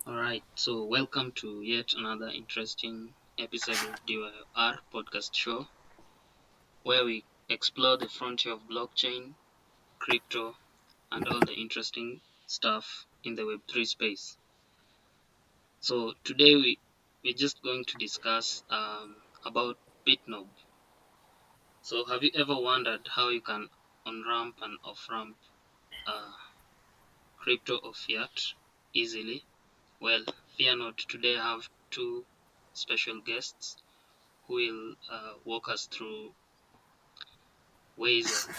All right, so welcome to yet another interesting episode of our podcast show, where we explore the frontier of blockchain, crypto, and all the interesting stuff in the Web3 space. So today we're just going to discuss about Bitnob. So have you ever wondered how you can on-ramp and off-ramp uh, crypto or fiat easily? Well, fear not. Today I have two special guests who will walk us through ways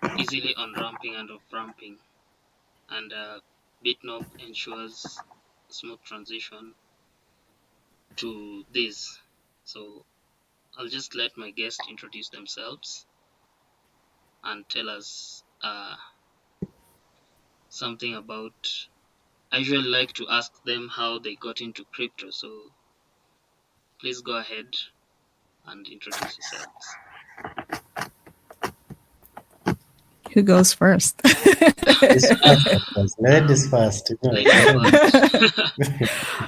of easily on-ramping and off-ramping. And Bitnob ensures smooth transition to this. So I'll just let my guests introduce themselves and tell us something about. I usually like to ask them how they got into crypto. So please go ahead and introduce yourselves. Who goes first? Ladies first. Ladies first. I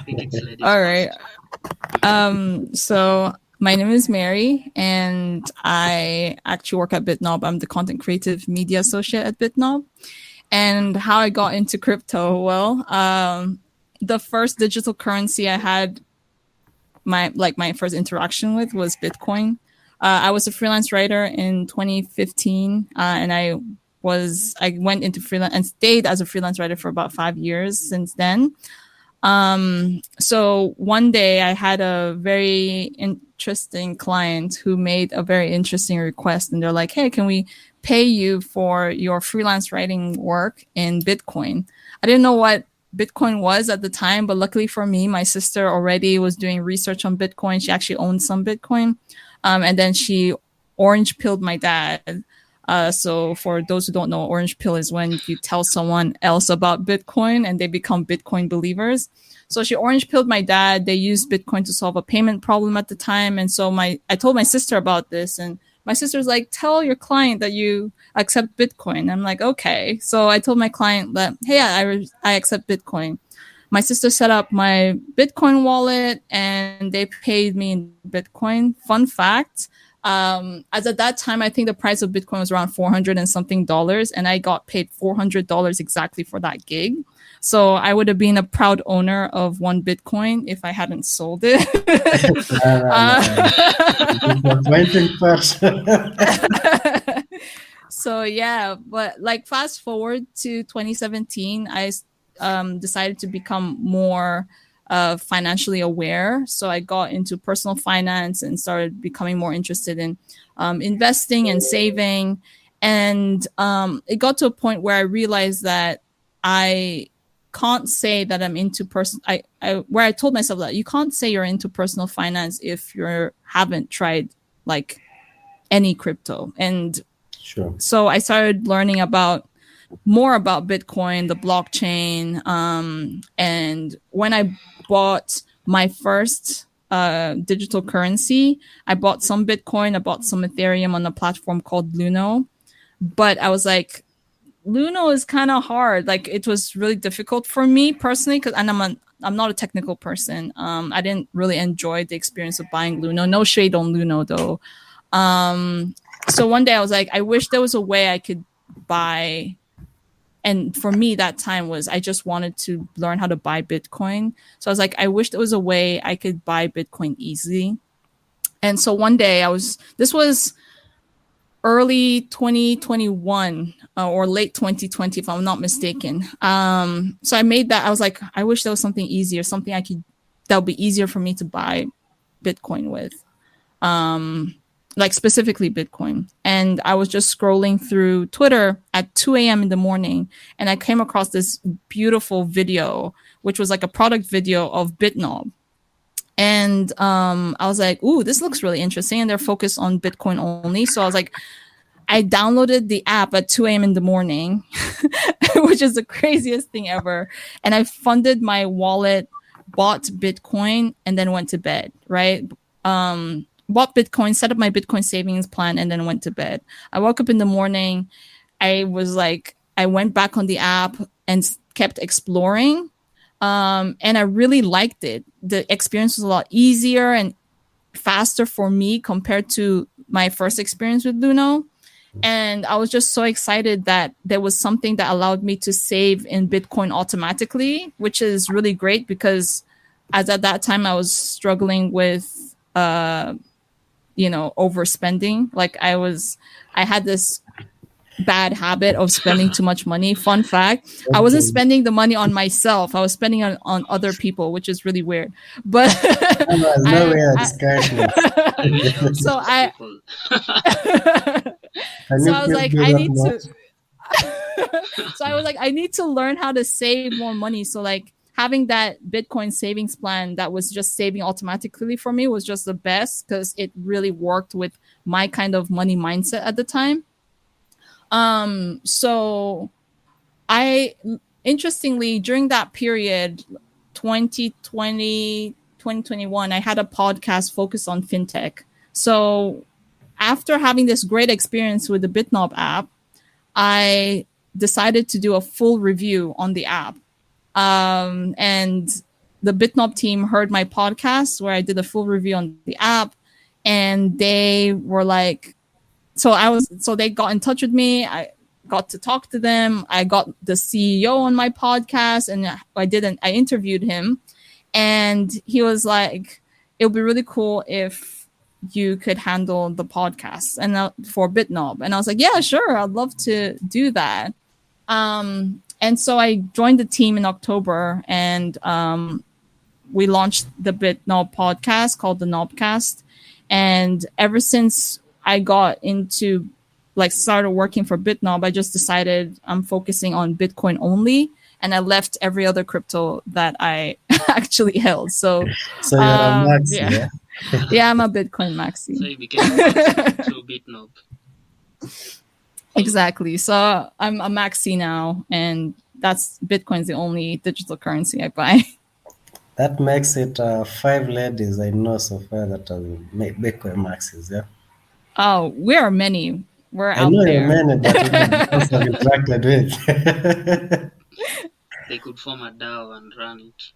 think it's ladies All right. first. So my name is Mary, and I actually work at Bitnob. I'm the content creative media associate at Bitnob. And how I got into crypto, well, the first digital currency I had my first interaction with was Bitcoin. I was a freelance writer in 2015, and I went into freelance and stayed as a freelance writer for about 5 years since then. So one day I had a very interesting client who made a very interesting request, and they're like, "Hey, can we pay you for your freelance writing work in Bitcoin?" I didn't know what Bitcoin was at the time, but luckily for me, my sister already was doing research on Bitcoin. She actually owned some Bitcoin. And then she orange pilled my dad. So for those who don't know, orange pill is when you tell someone else about Bitcoin and they become Bitcoin believers. So she orange pilled my dad. They used Bitcoin to solve a payment problem at the time. And so I told my sister about this, and my sister's like, "Tell your client that you accept Bitcoin." I'm like, "Okay." So I told my client that, "Hey, I accept Bitcoin." My sister set up my Bitcoin wallet and they paid me in Bitcoin. Fun fact, as at that time, I think the price of Bitcoin was around $400 and something, and I got paid $400 exactly for that gig. So I would have been a proud owner of one Bitcoin if I hadn't sold it. So yeah, but like fast forward to 2017, I decided to become more financially aware. So I got into personal finance and started becoming more interested in investing and saving. And it got to a point where I realized that I can't say that I'm into where I told myself that you can't say you're into personal finance if you haven't tried like any crypto. And Sure. So I started learning more about Bitcoin, the blockchain. And when I bought my first digital currency, I bought some Bitcoin, I bought some Ethereum on a platform called Luno. But I was like, Luno is kind of hard. Like it was really difficult for me personally, and I'm not a technical person. I didn't really enjoy the experience of buying Luno. No shade on Luno though. So one day I was like, I wish there was a way I could buy. And for me, that time was I just wanted to learn how to buy Bitcoin. So I was like, I wish there was a way I could buy Bitcoin easily. And so one day this was early 2021 or late 2020, if I'm not mistaken. So I made that. I was like, I wish there was something easier, something that would be easier for me to buy Bitcoin with. Like specifically Bitcoin. And I was just scrolling through Twitter at 2 a.m. in the morning, and I came across this beautiful video, which was like a product video of Bitnob. And I was like, ooh, this looks really interesting. And they're focused on Bitcoin only. So I was like, I downloaded the app at 2 a.m. in the morning, which is the craziest thing ever. And I funded my wallet, bought Bitcoin, and then went to bed, right? Bought Bitcoin, set up my Bitcoin savings plan, and then went to bed. I woke up in the morning. I went back on the app and kept exploring. And I really liked it. The experience was a lot easier and faster for me compared to my first experience with Luno. And I was just so excited that there was something that allowed me to save in Bitcoin automatically, which is really great because as at that time I was struggling with overspending. Like I had this bad habit of spending too much money. Fun fact, I wasn't Okay. spending the money on myself. I was spending on other people, which is really weird. But There's no I, way I discouragement. We know so those I people. Can so you I was please like, do I that need more? to so I was like, I need to learn how to save more money. So like having that Bitcoin savings plan that was just saving automatically for me was just the best because it really worked with my kind of money mindset at the time. So I interestingly during that period 2020 2021 I had a podcast focused on fintech. So after having this great experience with the Bitnob app, I decided to do a full review on the app. And the Bitnob team heard my podcast where I did a full review on the app, and they were like, so they got in touch with me. I got to talk to them. I got the CEO on my podcast, and I interviewed him, and he was like, it would be really cool if you could handle the podcast and for Bitnob. And I was like, yeah, sure, I'd love to do that. And so I joined the team in October, and we launched the Bitnob podcast called the Knobcast. And ever since I got into started working for Bitnob, I just decided I'm focusing on Bitcoin only, and I left every other crypto that I actually held. So So you're a max, yeah, yeah? yeah, I'm a Bitcoin So maxi. you became a maxi through Bitnob. So, Exactly. So I'm a maxi now, and that's Bitcoin's the only digital currency I buy. That makes it 5 ladies I know so far that are Bitcoin maxes, yeah? Oh, we are many. We're I out know you're there. many, but the ones I've interacted with. they could form a DAO and run it.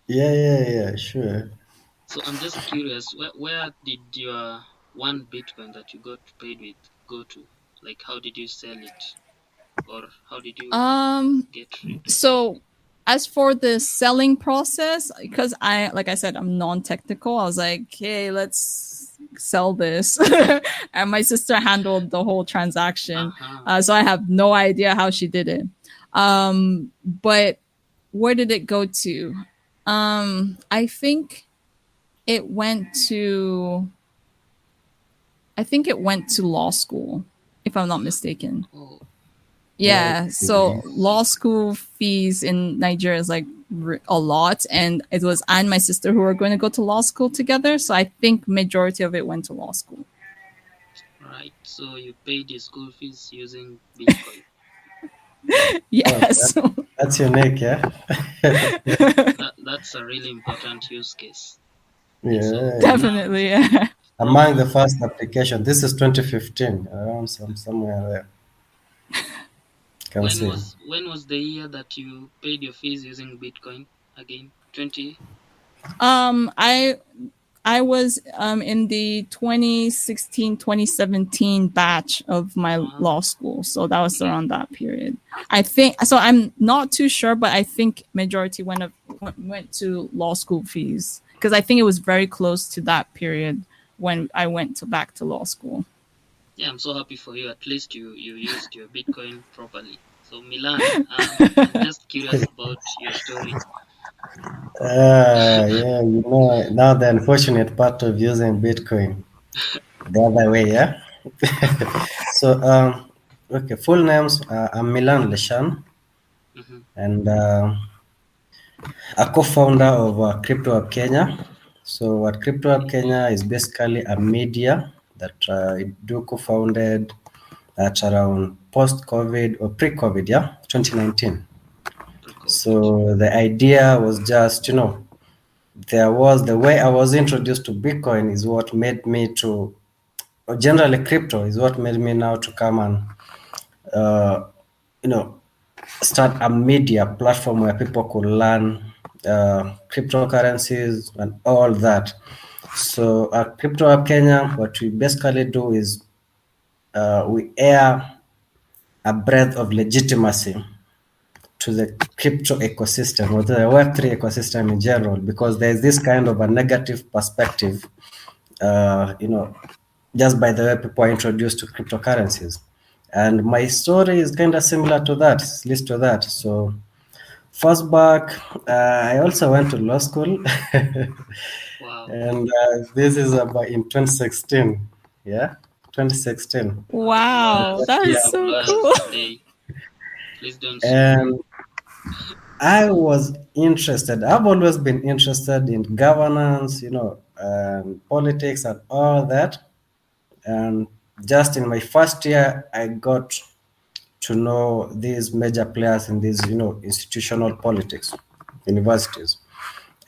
Yeah, sure. So I'm just curious, where did your 1 Bitcoin that you got paid with go to? Like, how did you sell it, or how did you Um, get rid of it? so as for the selling process, because like I said, I'm non-technical. I was like, hey, let's sell this. And my sister handled the whole transaction. Uh-huh. So I have no idea how she did it. But where did it go to? I think it went to law school, if I'm not mistaken. Oh, Yeah, so Okay. law school fees in Nigeria is like a lot, and it was I and my sister who were going to go to law school together. So I think majority of it went to law school. right. So you paid your school fees using Bitcoin. Oh, Yes, that's unique, yeah? That's a really important use case. Yeah, so Yeah. now definitely. Yeah. Among the first application, this is 2015, around somewhere there. Can see. when was the year that you paid your fees using Bitcoin again? 20? I was in the 2016-2017 batch of my Wow. law school, so that was around that period. I think so. I'm not too sure, but I think majority went to law school fees because I think it was very close to that period when I went back to law school. Yeah, I'm so happy for you. At least you used your Bitcoin properly. So Milan, I'm just curious about your story. Yeah, now the unfortunate part of using Bitcoin the other way, yeah? So, okay, full names, I'm Milan Leshan, Hmm. and a co-founder of CrptoHub Kenya. So, what CrptoHub Kenya is basically a media that I do co-founded at around post-COVID or pre-COVID, yeah, 2019. Pre-COVID. So the idea was just, there was the way I was introduced to Bitcoin is what made me to, or generally crypto is what made me now to come and, uh, you know, start a media platform where people could learn cryptocurrencies and all that. So at Crypto Hub Kenya, what we basically do is we air a breath of legitimacy to the crypto ecosystem or the Web3 ecosystem in general, because there's this kind of a negative perspective, just by the way people are introduced to cryptocurrencies. And my story is kind of similar to that, at least to that. So first back, I also went to law school, Wow. and this is about in 2016. Yeah, 2016. Wow, that Speaking is of so lawyers cool. today, please don't sue me. And I was interested. I've always been interested in governance, politics and all that. And just in my first year, I got to know these major players in these, institutional politics, universities.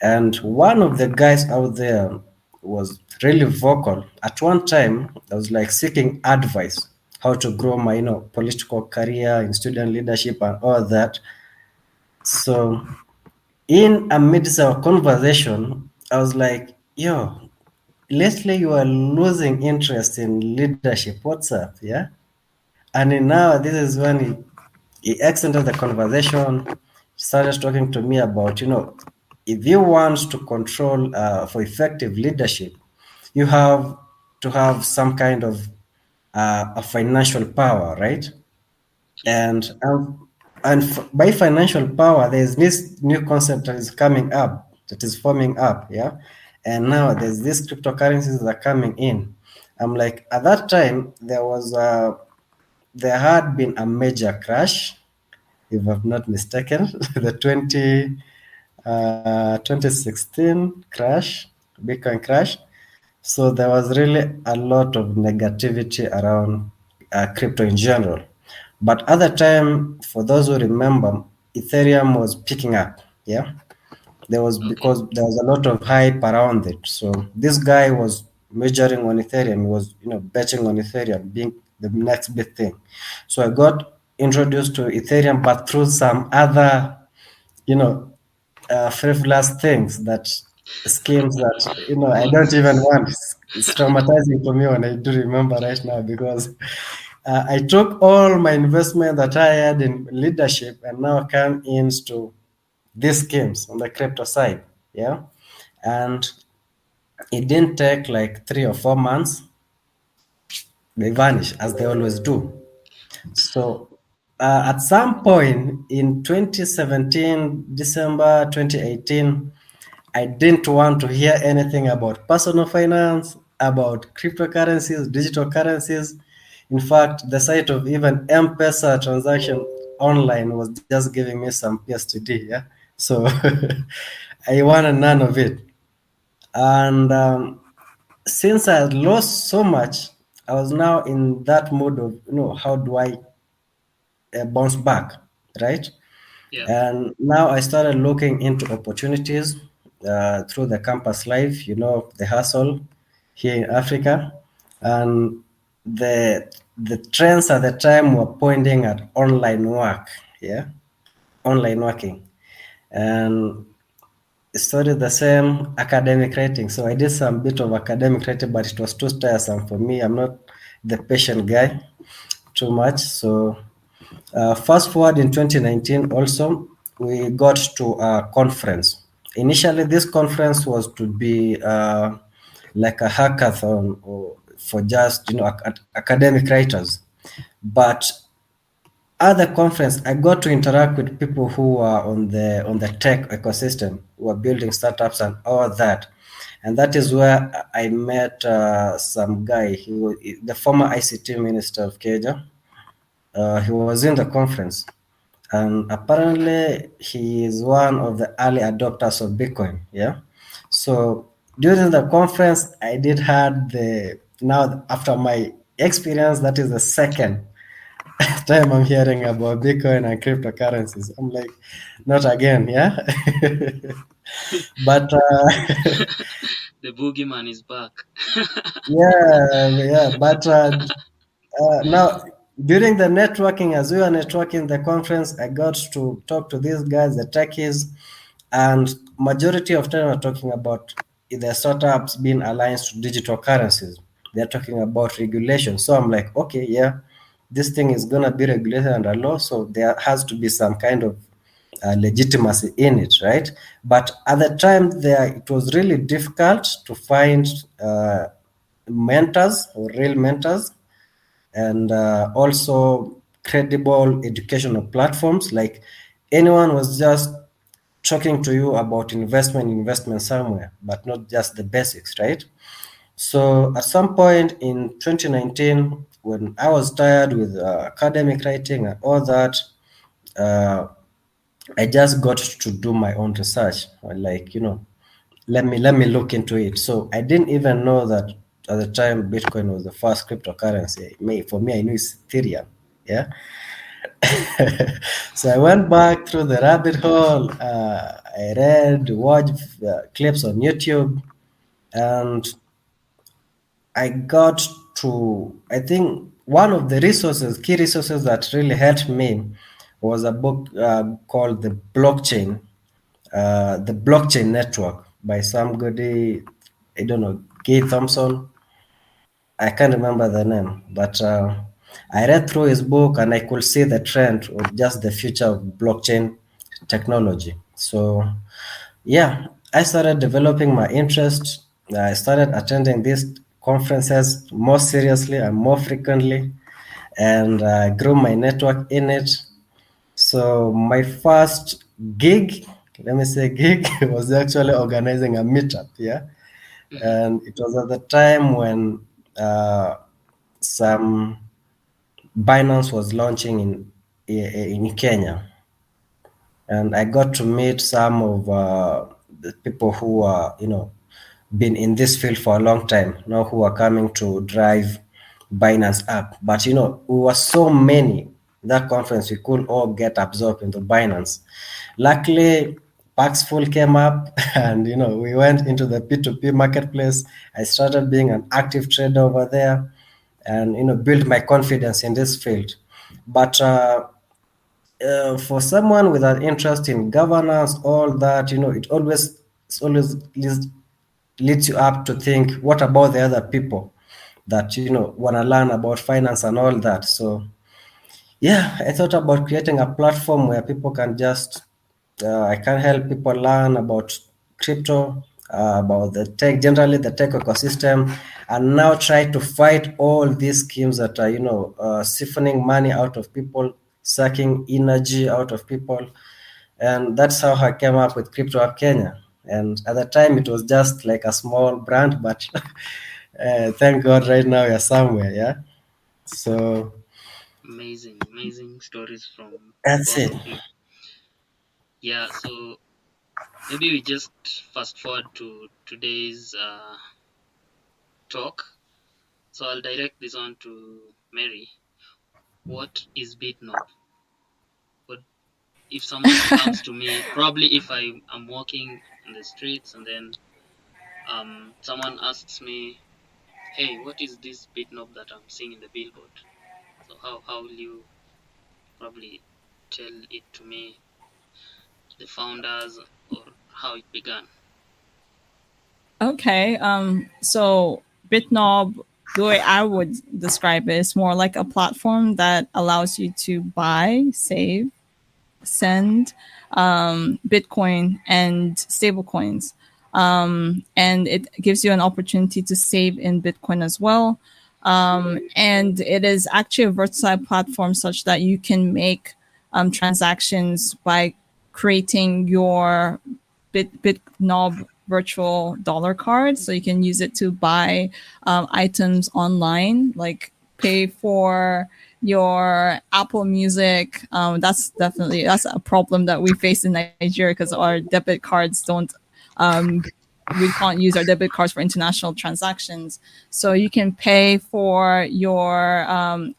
And one of the guys out there was really vocal. At one time, I was like seeking advice how to grow my, political career in student leadership and all that. So in amidst our conversation, I was like, yo, lately you are losing interest in leadership. What's up? Yeah. And now this is when he extended the conversation, started talking to me about, if you want to control for effective leadership, you have to have some kind of a financial power, right? Yeah. And by financial power, there's this new concept that is coming up, that is forming up, yeah. And now there's these cryptocurrencies that are coming in. I'm like, at that time there had been a major crash, if I'm not mistaken, the 2016 crash, Bitcoin crash. So there was really a lot of negativity around crypto in general. But at the time, for those who remember, Ethereum was picking up. Yeah, there was, Okay. because there was a lot of hype around it. So this guy was majoring on Ethereum. He was, betting on Ethereum being the next big thing. So I got introduced to Ethereum, but through some other, you know, frivolous things, that schemes that, I don't Bots. even want. It's traumatizing for me when I do remember right now, because I took all my investment that I had in leadership and now come into these schemes on the crypto side. Yeah. And it didn't take like 3 or 4 months, they vanish as they always do. So at some point in 2017, December 2018, I didn't want to hear anything about personal finance, about cryptocurrencies, digital currencies. In fact, the sight of even M-Pesa transaction online was just giving me some PSTD. Yeah, so I wanted none of it. And since I had lost so much, I was now in that mode of, how do I bounce back, right? Yeah. And now I started looking into opportunities through the campus life, the hustle here in Africa. And the trends at the time were pointing at online work, yeah, online working. And studied the same academic writing. So I did some bit of academic writing, but it was too tiresome for me. I'm not the patient guy too much. So fast forward in 2019, also, we got to a conference. Initially, this conference was to be like a hackathon or for just, academic writers. But at the conference, I got to interact with people who are on the tech ecosystem, who are building startups and all that. And that is where I met some guy. He was the former ICT minister of Kenya. He was in the conference, and apparently he is one of the early adopters of Bitcoin. Yeah, so during the conference, I did had the now after my experience, that is the second time I'm hearing about Bitcoin and cryptocurrencies. I'm like, not again, yeah. But The boogeyman is back. yeah, yeah. But now during the networking, as we were networking the conference, I got to talk to these guys, the techies, and majority of time we're talking about the startups being aligned to digital currencies. They're talking about regulation. So I'm like, okay, yeah, this thing is gonna be regulated under law, so there has to be some kind of legitimacy in it, right? But at the time, there it was really difficult to find mentors or real mentors, and also credible educational platforms. Like anyone was just talking to you about investment somewhere, but not just the basics, right? So at some point in 2019, when I was tired with academic writing and all that, uh, I just got to do my own research. Like, let me look into it. So I didn't even know that at the time Bitcoin was the first cryptocurrency. For me, I knew it's Ethereum. Yeah. So I went back through the rabbit hole. I read, watched clips on YouTube, and I got to, I think one of the key resources that really helped me was a book called The Blockchain Network by somebody, I don't know, Gay Thompson. I can't remember the name, but I read through his book and I could see the trend of just the future of blockchain technology. So, yeah, I started developing my interest. I started attending these conferences more seriously and more frequently, and grew my network in it. So, my first gig, let me say gig, was actually organizing a meetup. Yeah. Mm-hmm. And it was at the time when uh, some Binance was launching in Kenya, and I got to meet some of the people who are been in this field for a long time now, who are coming to drive Binance up. But we were so many that conference, we could all get absorbed into Binance. Luckily, Paxful came up, and we went into the P2P marketplace. I started being an active trader over there, and build my confidence in this field. But for someone with an interest in governance, all that, it always leads you up to think, what about the other people that want to learn about finance and all that? So yeah, I thought about creating a platform where people can just, I can help people learn about crypto, about the tech, generally the tech ecosystem, and now try to fight all these schemes that are, siphoning money out of people, sucking energy out of people. And that's how I came up with Crypto Up Kenya. And at the time, it was just like a small brand, but thank God right now you're somewhere. Yeah. So Amazing stories from that's both it. of you. Yeah, so maybe we just fast forward to today's talk. So I'll direct this on to Mary. What is Bitnob? What if someone comes to me, probably if I'm walking in the streets, and then someone asks me, hey, what is this Bitnob that I'm seeing in the billboard? So how will you probably tell it to me, the founders, or how it began? Okay. So Bitnob, the way I would describe it, is more like a platform that allows you to buy, save, send Bitcoin and stable coins. And it gives you an opportunity to save in Bitcoin as well. And it is actually a versatile platform such that you can make transactions by creating your Bitnob virtual dollar card. So you can use it to buy items online, like pay for your Apple Music. That's a problem that we face in Nigeria because our debit cards don't we can't use our debit cards for international transactions. So you can pay for your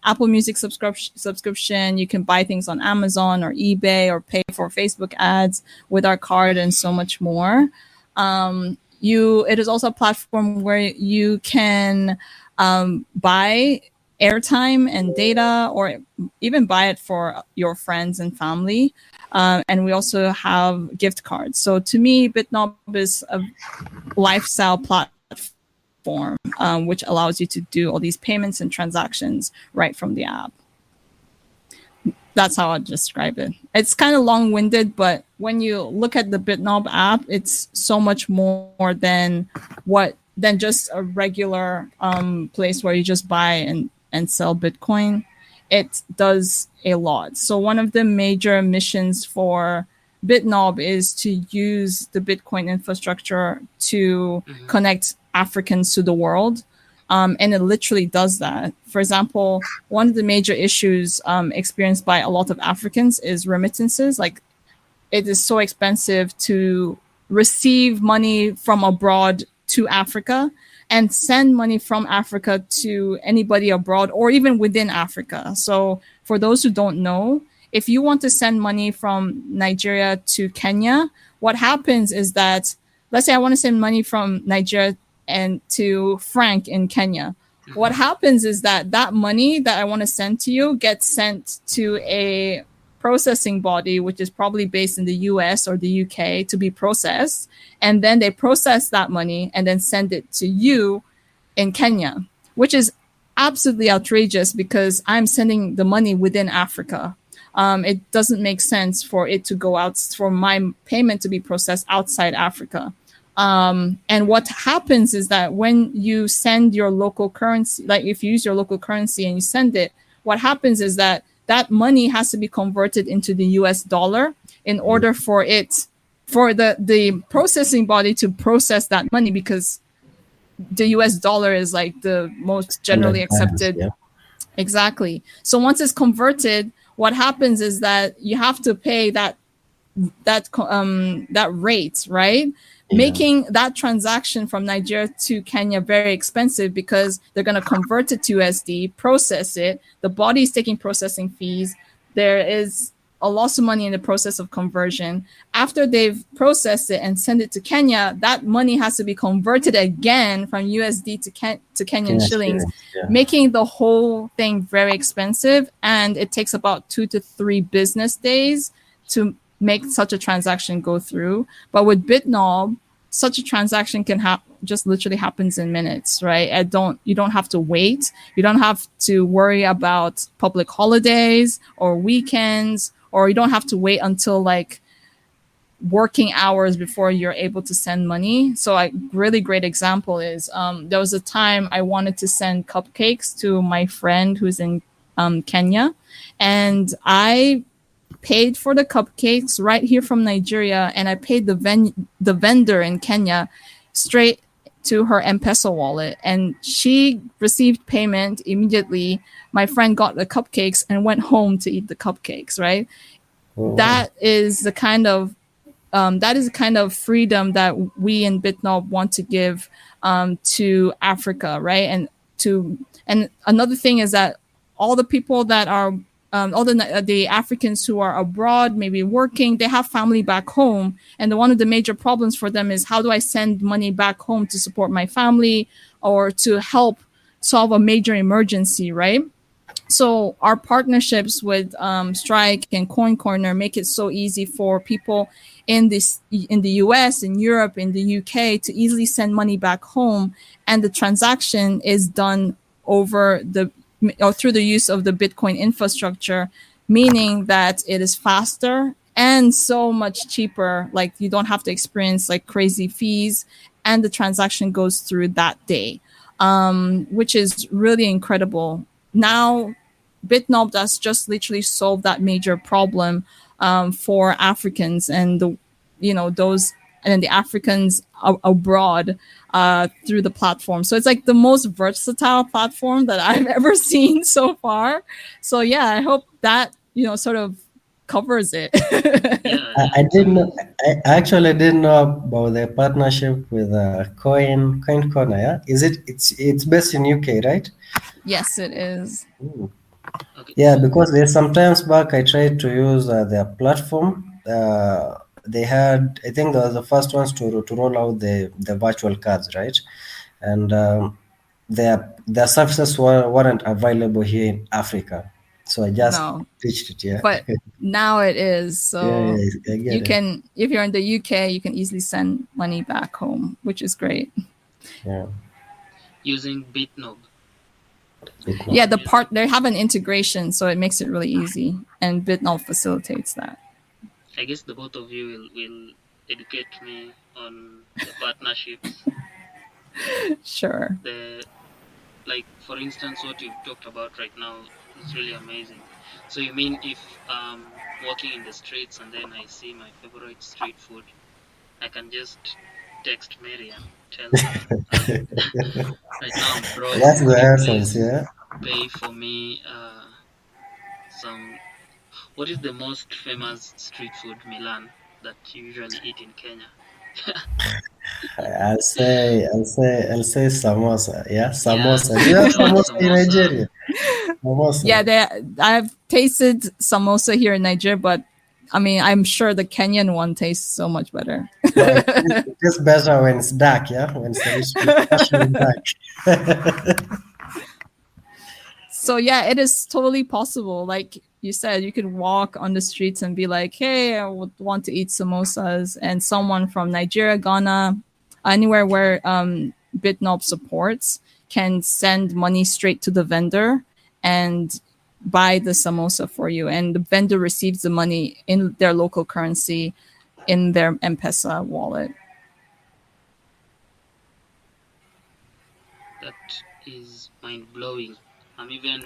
Apple Music subscription. You can buy things on Amazon or eBay or pay for Facebook ads with our card and so much more. It is also a platform where you can buy airtime and data, or even buy it for your friends and family. And we also have gift cards. So to me, Bitnob is a lifestyle platform, which allows you to do all these payments and transactions right from the app. That's how I'd describe it. It's kind of long-winded, but when you look at the Bitnob app, it's so much more than just a regular place where you just buy and sell Bitcoin. It does a lot. So one of the major missions for Bitnob is to use the Bitcoin infrastructure to connect Africans to the world. And it literally does that. For example, one of the major issues experienced by a lot of Africans is remittances. Like, it is so expensive to receive money from abroad to Africa and send money from Africa to anybody abroad or even within Africa. So for those who don't know, if you want to send money from Nigeria to Kenya, what happens is that, let's say I want to send money from Nigeria and to Frank in Kenya. What happens is that that money that I want to send to you gets sent to a processing body, which is probably based in the US or the UK, to be processed. And then they process that money and then send it to you in Kenya, which is absolutely outrageous because I'm sending the money within Africa. It doesn't make sense for it to go out, for my payment to be processed outside Africa. And what happens is that when you send your local currency, like if you use your local currency and you send it, what happens is that that money has to be converted into the US dollar in order for the processing body to process that money, because the US dollar is like the most generally accepted. Yeah. Exactly. So once it's converted, what happens is that you have to pay that rate, right? Yeah. Making that transaction from Nigeria to Kenya very expensive because they're going to convert it to USD, process it. The body is taking processing fees. There is a loss of money in the process of conversion. After they've processed it and send it to Kenya, that money has to be converted again from USD to Kenyan shillings, yeah, making the whole thing very expensive. And it takes about 2 to 3 business days to make such a transaction go through. But with Bitnob, such a transaction can just literally happens in minutes, right? You don't have to wait. You don't have to worry about public holidays or weekends, or you don't have to wait until like working hours before you're able to send money. So a really great example is there was a time I wanted to send cupcakes to my friend who's in Kenya, and I paid for the cupcakes right here from Nigeria, and I paid the vendor in Kenya straight to her M-Pesa wallet, and she received payment immediately. My friend got the cupcakes and went home to eat the cupcakes, right? Oh. That is the kind of freedom that we in Bitnob want to give to Africa, right? And another thing is that all the people that are all the Africans who are abroad, maybe working, they have family back home. And one of the major problems for them is, how do I send money back home to support my family or to help solve a major emergency, right? So our partnerships with Strike and Coin Corner make it so easy for people in the US, in Europe, in the UK to easily send money back home. And the transaction is done through the use of the Bitcoin infrastructure, meaning that it is faster and so much cheaper. Like, you don't have to experience like crazy fees, and the transaction goes through that day, which is really incredible. Now, Bitnob does just literally solve that major problem for Africans and the Africans abroad through the platform. So it's like the most versatile platform that I've ever seen so far. So yeah, I hope that sort of covers it. I didn't know. I actually didn't know about the partnership with Coin Corner. Yeah, it's based in UK, right? Yes, it is. Ooh. Okay. Yeah, because there's sometimes back I tried to use their platform. They had, I think, they were the first ones to roll out the virtual cards, right? And their services weren't available here in Africa, so I just No, pitched it. Yeah, but now it is. yeah, So yeah, I you get it. can, if you're in the UK, you can easily send money back home, which is great. Yeah, Using Bitnob. bit Yeah, more. the part they have an integration, so it makes it really easy, and Bitnob facilitates that. I guess the both of you will educate me on the partnerships. Sure. The like for instance what you've talked about right now is really amazing. So you mean if walking in the streets and then I see my favorite street food, I can just text Mary and tell her right now I'm broke, That's could the you essence. please Yeah. pay for me some, what is the most famous street food, Milan, that you usually eat in Kenya? I'll say samosa. Yeah, Yeah, samosa. Do you have I want samosa in samosa. Nigeria? Samosa. Yeah, I've tasted samosa here in Nigeria, but I mean, I'm sure the Kenyan one tastes so much better. Yeah, it tastes better when it's dark. Yeah, when it's actually dark. So yeah, it is totally possible. Like you said, you could walk on the streets and be like, "Hey, I would want to eat samosas," and someone from Nigeria, Ghana, anywhere where Bitnob supports can send money straight to the vendor and buy the samosa for you, and the vendor receives the money in their local currency in their M-Pesa wallet. That is mind blowing. I'm even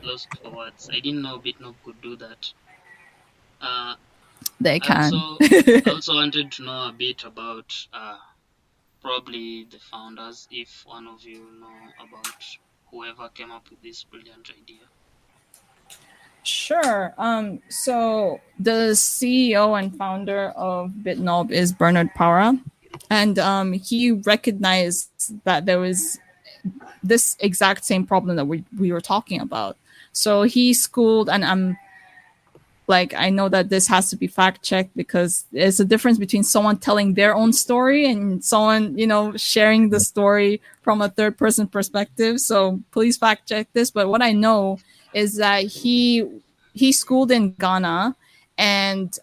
lost for words. I didn't know Bitnob could do that. Uh, They I can. also I also wanted to know a bit about probably the founders, if one of you know about whoever came up with this brilliant idea. Sure. So the CEO and founder of Bitnob is Bernard Para, and he recognized that there was this exact same problem that we were talking about. So he schooled, and I'm like, I know that this has to be fact checked because there's a difference between someone telling their own story and someone, sharing the story from a third person perspective. So please fact check this. But what I know is that he schooled in Ghana, and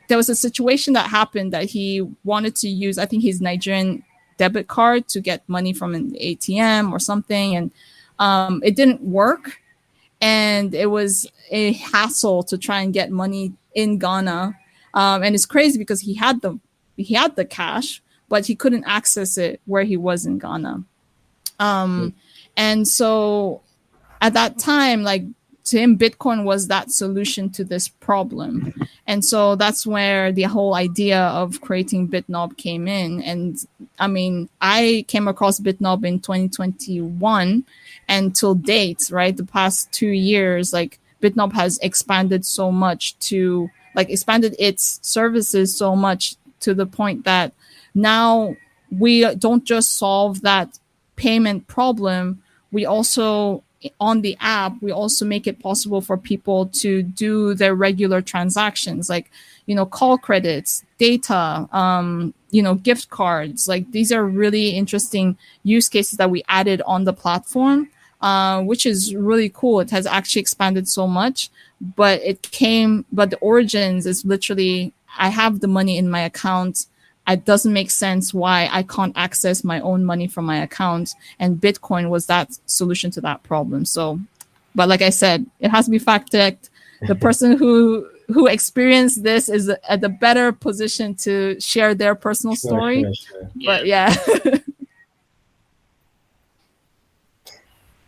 there was a situation that happened that he wanted to use, I think, his Nigerian debit card to get money from an ATM or something, and it didn't work, and it was a hassle to try and get money in Ghana. And it's crazy because he had the cash, but he couldn't access it where he was in Ghana. And so at that time, like, to him, Bitcoin was that solution to this problem. And so that's where the whole idea of creating Bitnob came in. And I mean, I came across Bitnob in 2021, and till date, right, the past 2 years, like, Bitnob has expanded so much to, like, expanded its services so much to the point that now we don't just solve that payment problem, we also, on the app, we also make it possible for people to do their regular transactions, like, call credits, data, gift cards. Like, these are really interesting use cases that we added on the platform, which is really cool. It has actually expanded so much, but the origins is literally, I have the money in my account. It doesn't make sense why I can't access my own money from my account. And Bitcoin was that solution to that problem. So, but like I said, it has to be fact checked. The person who experienced this is at the better position to share their personal Sure, story. sure, sure. But Yeah. yeah.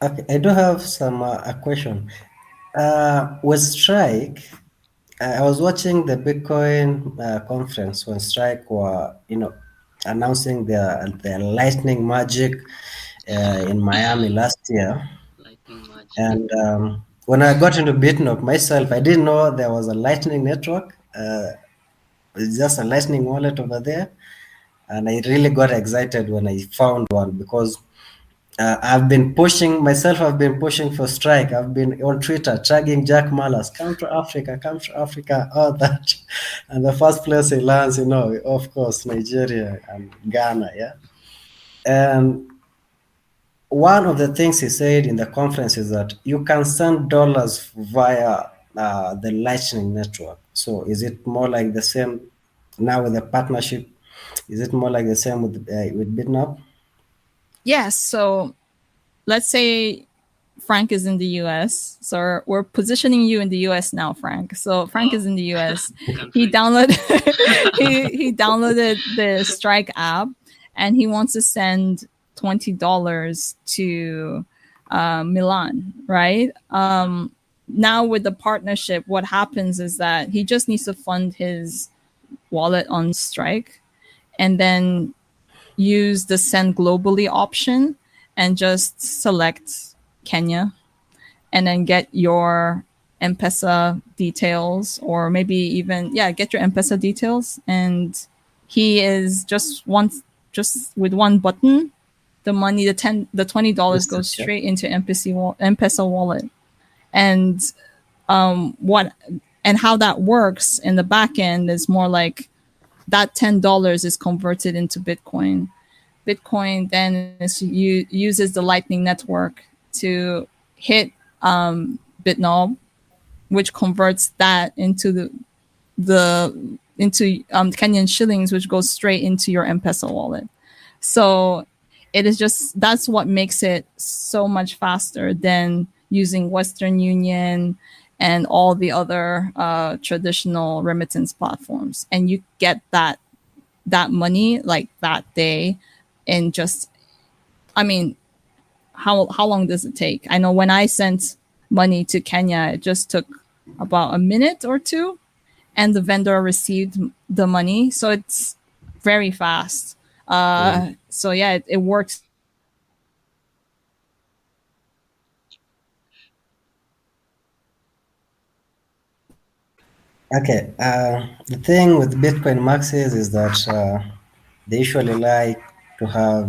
Okay, I do have some a question. With Strike, I was watching the Bitcoin conference when Strike were, announcing their Lightning Magic in Miami last year. Lightning magic. And when I got into Bitnob myself, I didn't know there was a Lightning network. It's just a Lightning wallet over there, and I really got excited when I found one because I've been pushing myself. I've been pushing for Strike. I've been on Twitter tagging Jack Malas, come to Africa, all that. And the first place he lands, of course, Nigeria and Ghana, yeah. And one of the things he said in the conference is that you can send dollars via the Lightning Network. So is it more like the same now with the partnership? Is it more like the same with Bitnob? Yes. So let's say Frank is in the US. So we're positioning you in the US now, Frank. So Frank Wow. is in the US. He Country. downloaded he downloaded the Strike app and he wants to send $20 to Milan, right? Now with the partnership, what happens is that he just needs to fund his wallet on Strike and then use the send globally option and just select Kenya and then get your M-Pesa details or maybe even get your M-Pesa details and he is just with one button the money the $20 Yes, goes yeah. straight into M-Pesa wallet and what and how that works in the back end is more like that $10 is converted into Bitcoin. Bitcoin then uses the Lightning Network to hit Bitnob, which converts that into the into Kenyan shillings, which goes straight into your M-Pesa wallet. So it is just that's what makes it so much faster than using Western Union and all the other traditional remittance platforms, and you get that money like that day in just I mean how long does it take? I know when I sent money to Kenya it just took about a minute or two and the vendor received the money so it's very fast. So yeah, it works. Okay. The thing with Bitcoin maxis is that they usually like to have,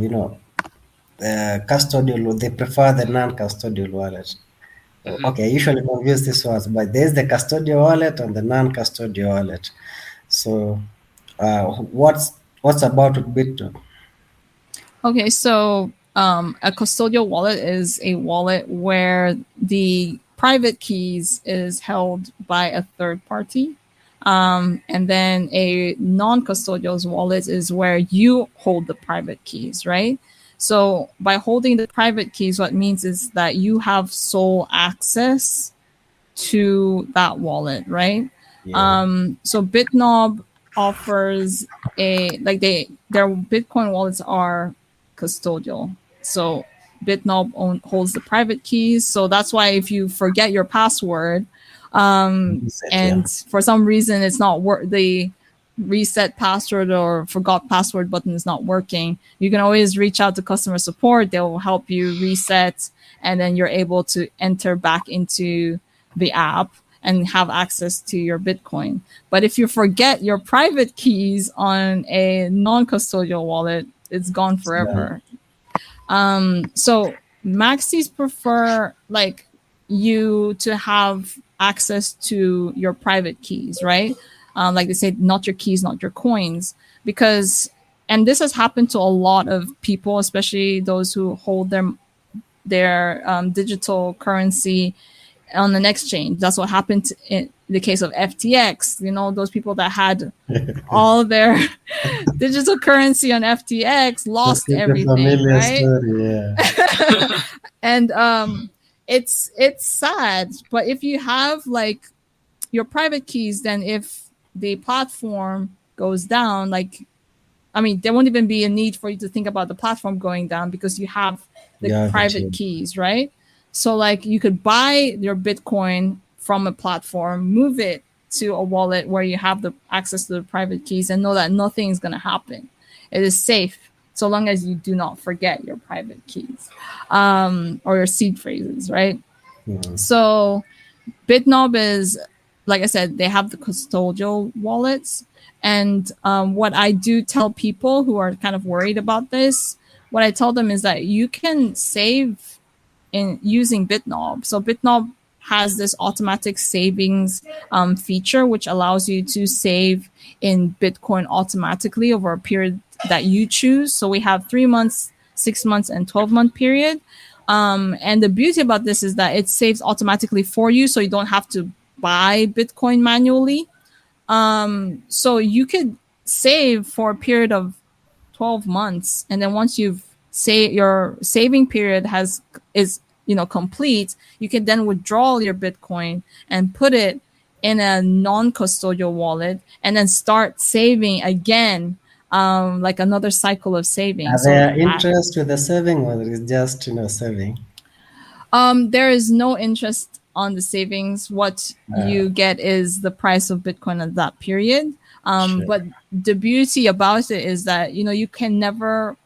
custodial. They prefer the non-custodial wallet. Hmm. Okay, I usually confuse these ones, but there's the custodial wallet and the non-custodial wallet. So, what's about with Bitcoin? Okay, so a custodial wallet is a wallet where the private keys is held by a third party. And then a non-custodial wallet is where you hold the private keys, right? So by holding the private keys, what it means is that you have sole access to that wallet, right? Yeah. So Bitnob offers a like their Bitcoin wallets are custodial. So holds the private keys. So that's why if you forget your password, Reset, yeah. and for some reason it's not the reset password or forgot password button is not working, you can always reach out to customer support. They'll help you reset, and then you're able to enter back into the app and have access to your Bitcoin. But if you forget your private keys on a non-custodial wallet, it's gone It's done. forever. So maxis prefer like you to have access to your private keys, right? Like they say, not your keys, not your coins, because and this has happened to a lot of people, especially those who hold their digital currency on an exchange. That's what happened in the case of FTX. You know, those people that had all their digital currency on FTX That's lost such a everything, familiar right? story. Yeah. And it's sad, but if you have like your private keys, then if the platform goes down, like I mean, there won't even be a need for you to think about the platform going down because you have the You have it private here. keys, right? So like you could buy your Bitcoin from a platform, move it to a wallet where you have the access to the private keys and know that nothing is going to happen. It is safe so long as you do not forget your private keys or your seed phrases, right? Mhm. So Bitnob is, like I said, they have the custodial wallets. And what I do tell people who are kind of worried about this, what I tell them is that you can save in using Bitnob. So Bitnob has this automatic savings feature, which allows you to save in Bitcoin automatically over a period that you choose. So we have 3 months 6 months and 12-month period. And the beauty about this is that it saves automatically for you, so you don't have to buy Bitcoin manually. So you could save for a period of 12 months, and then once you've say your saving period is complete, you can then withdraw your Bitcoin and put it in a non-custodial wallet, and then start saving again, like another cycle of saving. Are So there interest with the saving, or is just saving? there is no interest on the savings. What you get is the price of Bitcoin at that period. Sure. But the beauty about it is that you can never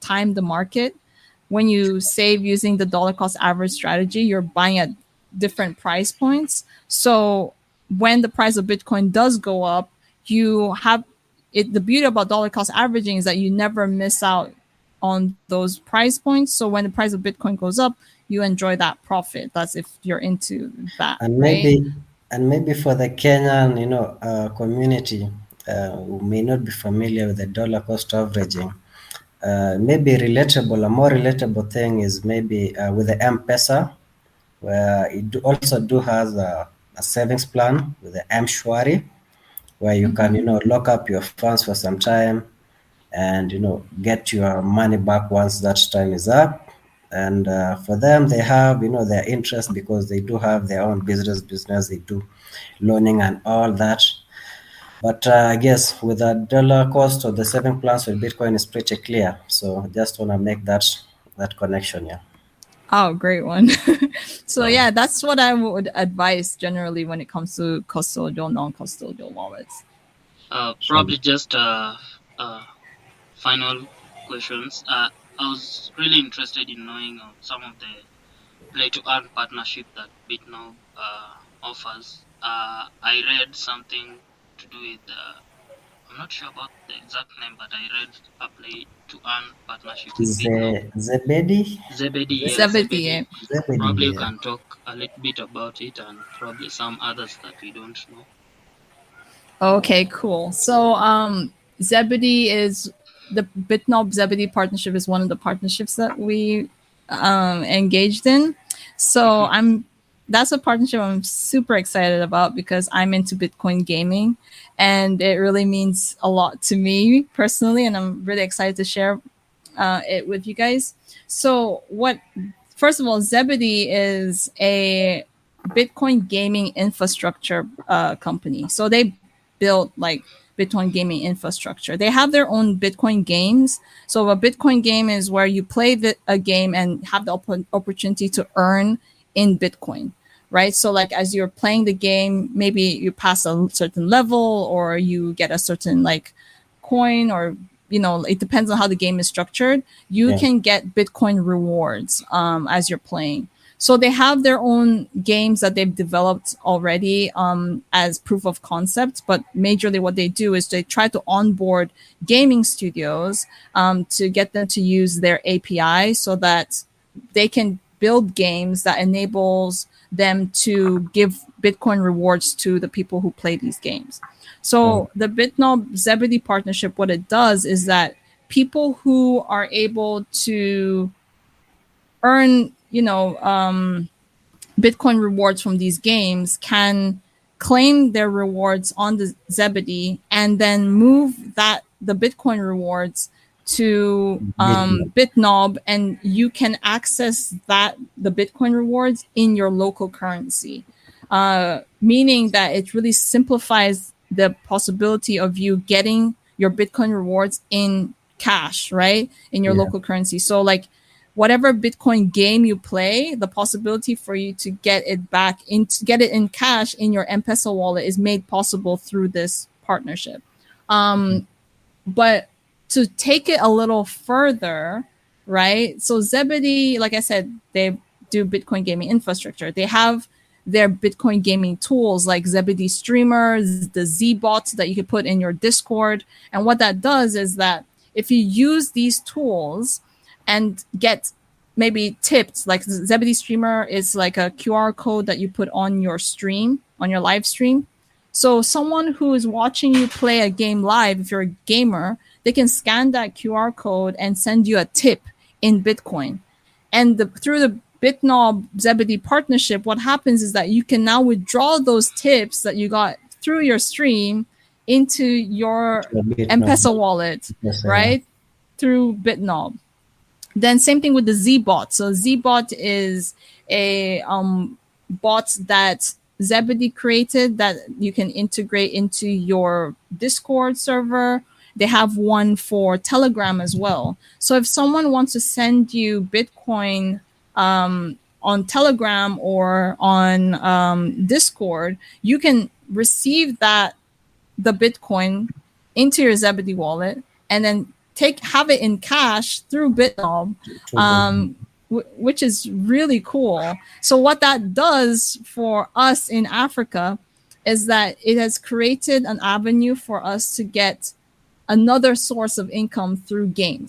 time the market. When you save using the dollar cost average strategy, you're buying at different price points. So when the price of Bitcoin does go up, you have it. The beauty about dollar cost averaging is that you never miss out on those price points. So when the price of Bitcoin goes up, you enjoy that profit. That's if you're into that, And right? maybe for the Kenyan, community who may not be familiar with the dollar cost averaging, maybe a more relatable thing is maybe with the M-Pesa, where also do has a savings plan with the M-Shwari, where you can, Mm-hmm. lock up your funds for some time and, get your money back once that time is up. And for them, they have, their interest because they do have their own business, they do loaning and all that. But I guess with the dollar cost or the saving plans with Bitcoin is pretty clear. So just want to make that connection, yeah. Oh, great one. So Yeah. yeah, that's what I would advise generally when it comes to custodial, non-custodial wallets. Sure. Probably just final questions. I was really interested in knowing some of the play to earn partnership that Bitnob offers. I read something to do with I'm not sure about the exact name, but I read a play to earn partnership with Bitnob. Zebedi? Zebedee, Ze- yeah, Zebedee. Zebedee. Zebedi, Probably you yeah. can talk a little bit about it and probably some others that we don't know. Okay, cool. So Zebedee is the Bitnob Zebedee partnership is one of the partnerships that we engaged in. So Mhm. that's a partnership I'm super excited about because I'm into Bitcoin gaming, and it really means a lot to me personally, and I'm really excited to share it with you guys. So what first of all, Zebedee is a Bitcoin gaming infrastructure company. So they built like Bitcoin gaming infrastructure. They have their own Bitcoin games. So a Bitcoin game is where you play a game and have the opportunity to earn in Bitcoin, right? So like as you're playing the game, maybe you pass a certain level or you get a certain like coin, or it depends on how the game is structured. You Yeah. can get Bitcoin rewards as you're playing. So they have their own games that they've developed already as proof of concept, but majorly what they do is they try to onboard gaming studios to get them to use their API so that they can build games that enables them to give Bitcoin rewards to the people who play these games. Mm. So the Bitnob Zebedee partnership, what it does is that people who are able to earn, Bitcoin rewards from these games can claim their rewards on the Zebedee and then move the Bitcoin rewards to Bitcoin. Bitnob, and you can access the Bitcoin rewards in your local currency, meaning that it really simplifies the possibility of you getting your Bitcoin rewards in cash, right, in your Yeah. local currency. So like whatever Bitcoin game you play, the possibility for you to get it in cash in your M-Pesa wallet is made possible through this partnership. But to take it a little further, right? So Zebedee, like I said, they do Bitcoin gaming infrastructure. They have their Bitcoin gaming tools like Zebedee Streamers, the Z bots that you can put in your Discord. And what that does is that if you use these tools and get maybe tipped, like Zebedee Streamer is like a QR code that you put on your stream, on your live stream. So someone who is watching you play a game live, if you're a gamer, they can scan that QR code and send you a tip in Bitcoin. And through the Bitnob Zebedee partnership, what happens is that you can now withdraw those tips that you got through your stream into your A bit no. M-Pesa wallet, Yes, right? Through Bitnob. Then same thing with the Z-bot. So Z-bot is a bot that Zebedee created that you can integrate into your Discord server. They have one for Telegram as well. So if someone wants to send you Bitcoin on Telegram or on Discord, you can receive the Bitcoin into your Zebedee wallet and then have it in cash through Bitnob, true, but which is really cool. So what that does for us in Africa is that it has created an avenue for us to get another source of income gaming,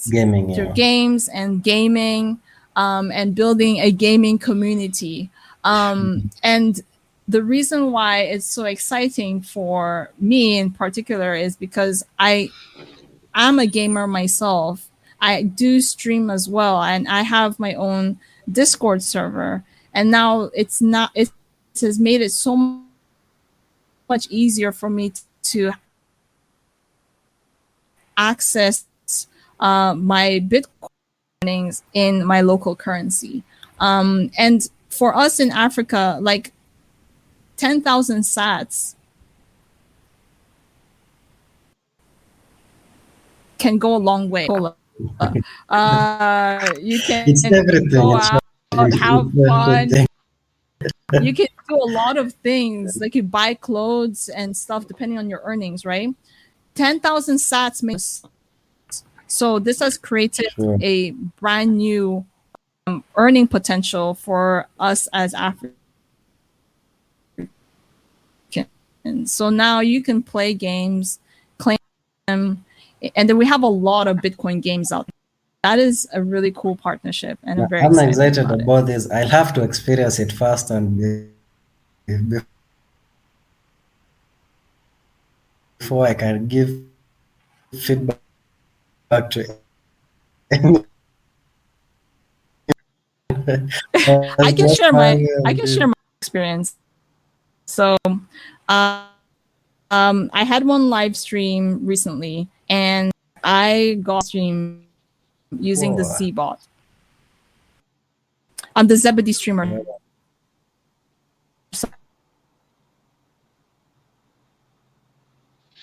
through yeah. games and gaming, and building a gaming community. And the reason why it's so exciting for me in particular is because I'm a gamer myself. I do stream as well, and I have my own Discord server. And now it has made it so much easier for me to access my Bitcoins in my local currency. And for us in Africa, like 10,000 sats can go a long way. You It's can everything. go It's out, have fun. everything. You can do a lot of things, like you buy clothes and stuff depending on your earnings, right? 10,000 sats makes. So this has created Sure. a brand new earning potential for us as Africans. So now you can play games, claim them, and then we have a lot of Bitcoin games out there. That is a really cool partnership, and I'm very I'm excited excited about it. about this. I'll have to experience it first and before I can give feedback to anyone. I can Just share my hang I on can this. share my experience. So, I had one live stream recently, and I got stream using the Whoa. Z bot. I'm the Zebedee streamer.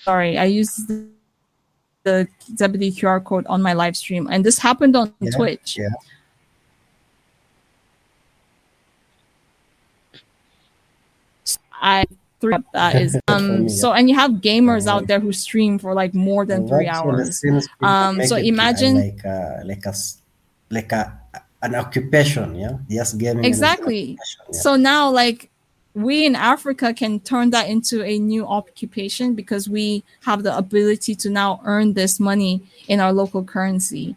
Sorry, I used the Zebedee QR code on my live stream, and this happened on Yeah, Twitch. yeah. I threw up that is For me, yeah. so, and you have gamers Uh, out there who stream for like more than three virtual hours. skills people So make it imagine like an occupation. Yeah. Yes, gaming is an exactly. occupation. Yeah. So now, like, we in Africa can turn that into a new occupation because we have the ability to now earn this money in our local currency,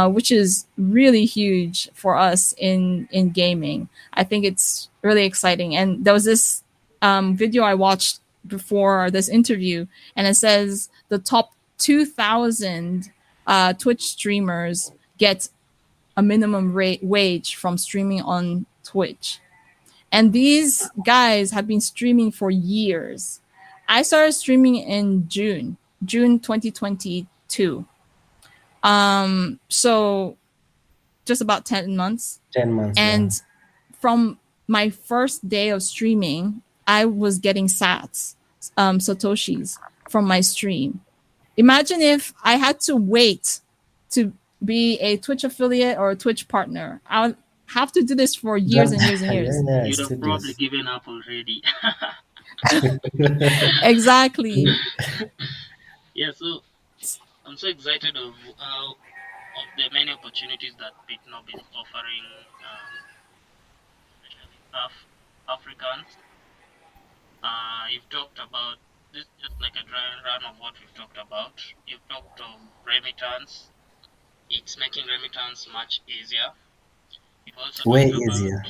which is really huge for us in gaming. I think it's really exciting. And there was this video I watched before this interview, and it says the top 2,000 Twitch streamers get a minimum rate wage from streaming on Twitch. And these guys have been streaming for years. I started streaming in June 2022. So just about 10 months. 10 months. Yeah. And from my first day of streaming, I was getting sats, Satoshis from my stream. Imagine if I had to wait to be a Twitch affiliate or a Twitch partner. I would have to do this for years That, and years and yeah, years. yeah, You'd it's have probably tedious. given up already. Exactly. Yeah, so I'm so excited of how of the many opportunities that Bitnob is offering, especially Africans. You've talked about this just like a dry run of what we've talked about. You've talked of remittance. It's making remittance much easier. You've also Way talked about, easier.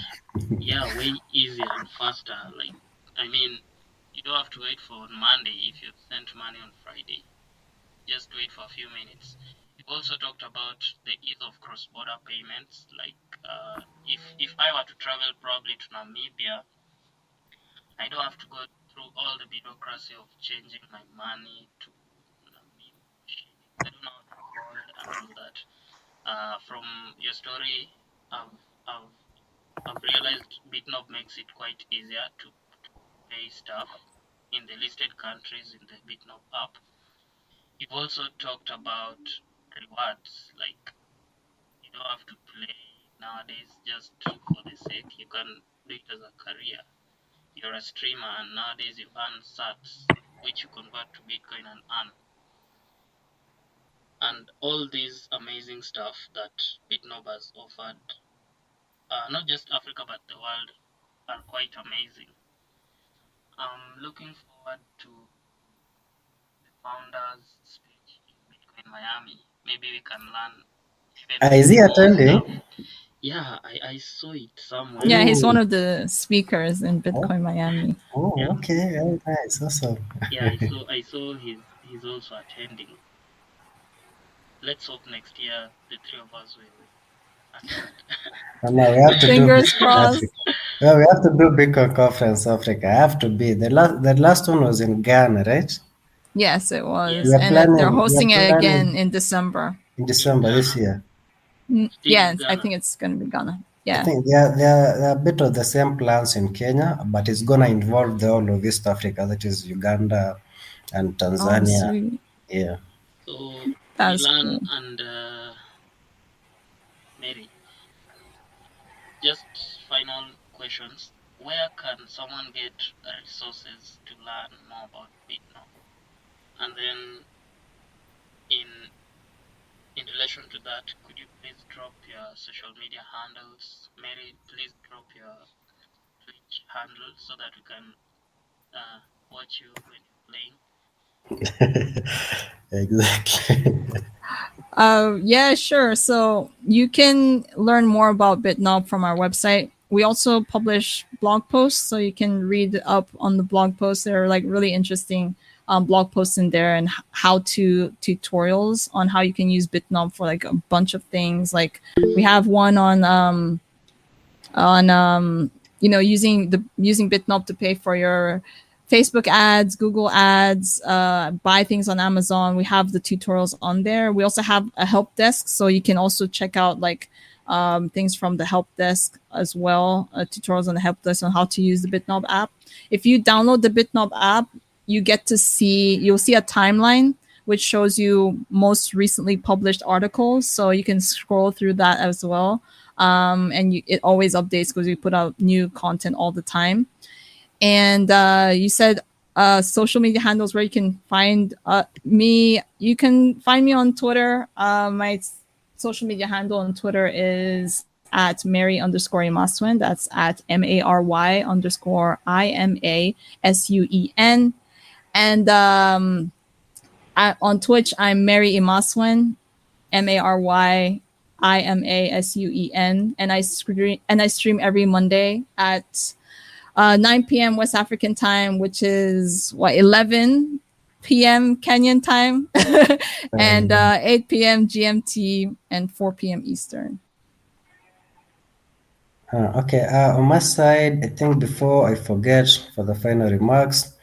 yeah, way easier and faster. Like, I mean, you don't have to wait for Monday if you've sent money on Friday. Just wait for a few minutes. We've also talked about the ease of cross-border payments. Like if I were to travel probably to Namibia, I don't have to go through all the bureaucracy of changing my money to Namibian shillings. I don't know how they're called and all that. From your story, I've I've I've realized Bitnob makes it quite easier to pay stuff in the listed countries in the Bitnob app. You've also talked about rewards, like you don't have to play nowadays just for the sake. You can do it as a career. You're a streamer and nowadays you earn sats, which you convert to Bitcoin and earn. And all these amazing stuff that Bitnob has offered, not just Africa but the world, are quite amazing. I'm looking forward to the founders' speech in Bitcoin Miami. Maybe we can learn even Is he more attending? stuff. Yeah, I saw it somewhere. Yeah, he's Oh, one of the speakers in oh, Bitcoin Miami. oh, Yeah, okay, very nice, awesome. yeah, I saw he's also attending. Let's hope next year the three of us will attend. And now we have to do Fingers Bitcoin crossed. Africa. Well, we have to do Bitcoin Conference Africa. I have to be. The last one was in Ghana, right? Yes, it Yeah, was, We are and they're planning. We are hosting it again planning in December. in in December this Ghana. year. Still in Yes, I Ghana. think it's going to be Ghana. I Yeah. think they are a bit of the same plans in Kenya, but it's gonna involve the whole of East Africa, that is Uganda and Oh, Tanzania. sweet. Yeah. So That's Milan cool. and Mary, just final questions. Where can someone get resources to learn more about Bitnob? And then in in relation to that, could you please drop your social media handles? Mary, please drop your Twitch handle so that we can watch you when you're playing. Exactly. Yeah, sure. So you can learn more about BitNob from our website. We also publish blog posts, so you can read up on the blog posts. There are like really interesting blog posts in there and how to tutorials on how you can use BitNob for like a bunch of things. Like we have one on using Bitnob to pay for your Facebook ads, Google ads, buy things on Amazon. We have the tutorials on there. We also have a help desk, so you can also check out like things from the help desk as well. Tutorials on the help desk on how to use the Bitnob app. If you download the Bitnob app, you'll see a timeline which shows you most recently published articles, so you can scroll through that as well. And it always updates because we put out new content all the time. And you said social media handles where you can find me. You can find me on Twitter. My social media handle on Twitter is at Mary_Imasuen. That's at Mary_IMASUEN. And on Twitch, I'm Mary Imasuen. MaryImasuen, and I stream every Monday at 9 p.m. West African time, which is 11 p.m. Kenyan time, and Um, 8 p.m. GMT and 4 p.m. Eastern. okay. On my side, I think before I forget, for the final remarks,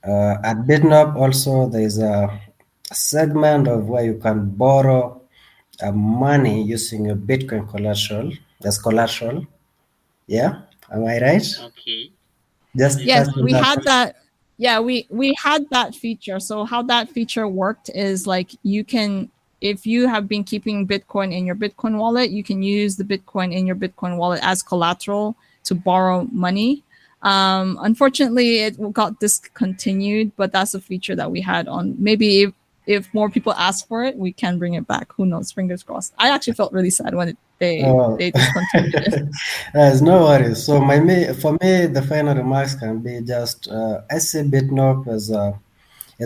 at Bitnob also there is a segment of where you can borrow money using your Bitcoin collateral as collateral. Yeah, am I right? Okay, Just there's Yes, touch on we one. that. had that. Yeah, we had that feature. So how that feature worked is like you can, if you have been keeping Bitcoin in your Bitcoin wallet, you can use the Bitcoin in your Bitcoin wallet as collateral to borrow money. Unfortunately, it got discontinued, but that's a feature that we had on. Maybe if more people ask for it, we can bring it back. Who knows? Fingers crossed. I actually felt really sad when Oh, they discontinued it. there's no worries. So for me, the final remarks can be just I see Bitnob as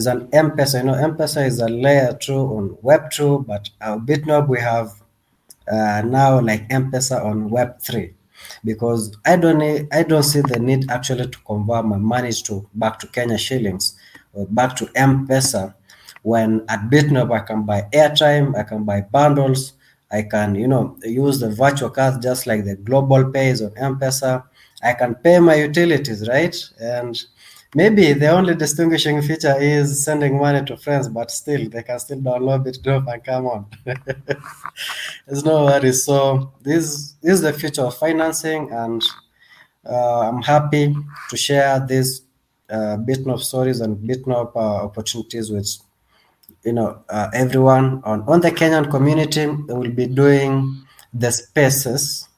an M-Pesa. You know, M-Pesa is a layer two on Web2, but our Bitnob we have now like M-Pesa on Web3, because I don't see the need actually to convert my money to back to Kenya shillings or back to M-Pesa When at Bitnob, I can buy airtime, I can buy bundles, I can, use the virtual cards just like the global pays on M-Pesa. I can pay my utilities, right? And maybe the only distinguishing feature is sending money to friends, but still, they can still download Bitnob and come on. There's no worries. So this is the future of financing, and I'm happy to share these Bitnob stories and Bitnob opportunities with everyone on the Kenyan community. Will be doing the spaces,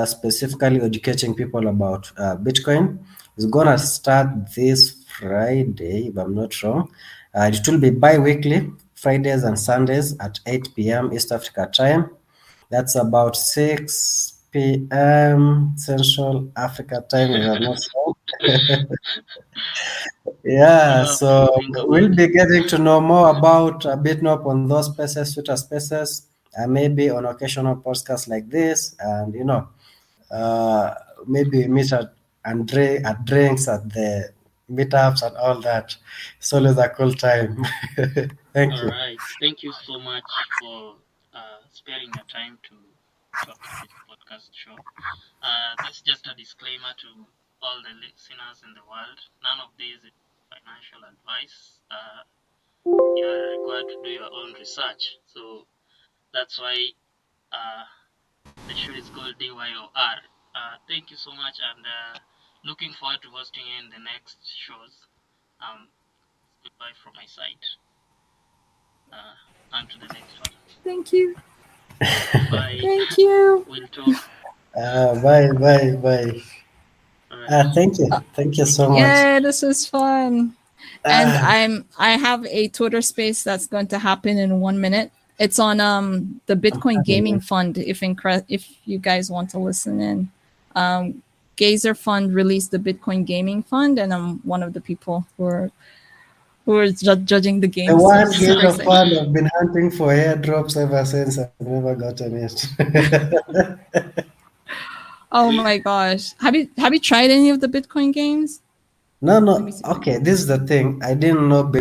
specifically educating people about Bitcoin. It's gonna start this Friday, if I'm not wrong. It will be bi-weekly, Fridays and Sundays at 8 p.m. East Africa time. That's about 6 p.m. Central Africa time, if I'm not wrong. Yeah, You have to so think we'll about be getting to know more about Bitnop on those spaces, Twitter spaces, and maybe on occasional podcasts like this, and uh, maybe meet at drinks at the meetups and all that. It's always a cool time. Thank All you. right. Thank you so much for sparing your time to talk in this podcast show. This is just a disclaimer to all the listeners in the world. None of this is financial advice. You are required to do your own research. So that's why uh, the show is called DYOR. Thank you so much, and looking forward to hosting you in the next shows. Goodbye from my side. On to the next one. Thank you. Bye. Thank you. We'll talk. Bye, bye, bye. All right. Thank you. Thank you so much. Yay, this is fun. And Ah, I have a Twitter space that's going to happen in 1 minute. It's on the I'm Bitcoin Gaming coming. Fund. If you guys want to listen in, Gazer Fund released the Bitcoin Gaming Fund, and I'm one of the people who are judging the The game. So one super Gator excited. fan I've been hunting for airdrops ever since. I've never gotten it. Oh We my gosh, have you tried any of the Bitcoin games? No, Let me no. see. Okay, this is the thing. I didn't know